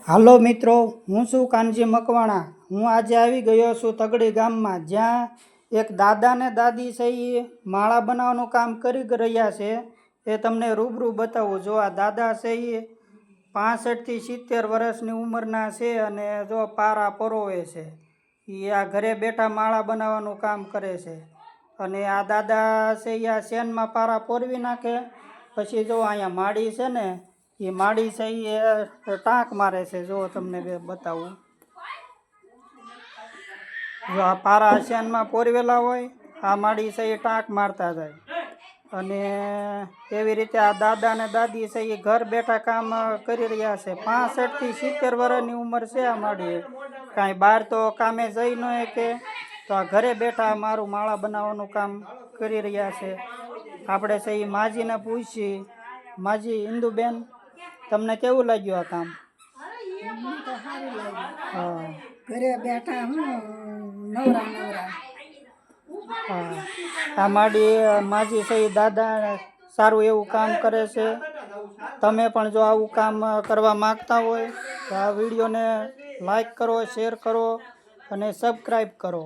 હાલો મિત્રો, હું છું કાનજી મકવાણા। હું આજે આવી ગયો છું તગડી ગામમાં, જ્યાં એક દાદા ને દાદી છે એ માળા બનાવવાનું કામ કરી રહ્યા છે। એ તમને રૂબરૂ બતાવું। જો આ દાદા છે એ 65 થી 70 વર્ષની ઉંમરના છે અને જો પારા પરોવે છે। એ આ ઘરે બેઠા માળા બનાવવાનું કામ કરે છે અને આ દાદા છે એ આ શેનમાં પારા પોરવી નાખે, પછી જો અહીંયા માડી છે ને, એ માડી છે એ ટાંક મારે છે। જો તમને બતાવું, જો આ પારા શેનમાં પોરવેલા હોય, આ માડી છે એ ટાંક મારતા જાય અને એવી રીતે આ દાદા ને દાદી છે એ ઘર બેઠા કામ કરી રહ્યા છે। 65 થી 70 વર્ષની ઉંમર છે આ માડી, કાંઈ બહાર તો કામે જઈ ન કે, તો આ ઘરે બેઠા મારું માળા બનાવવાનું કામ કરી રહ્યા છે। આપણે છે એ માજીને પૂછી, માજી ઇન્દુબેન, તમને કેવું લાગ્યું આ કામ? મને તો સારું લાગ્યું। હા ઘરે બેઠા હું નવરા હા, આ માજી છે એ દાદા સારું એવું કામ કરે છે। તમે પણ જો આવું કામ કરવા માંગતા હોય તો આ વિડીયોને લાઈક કરો, શેર કરો અને સબસ્ક્રાઈબ કરો।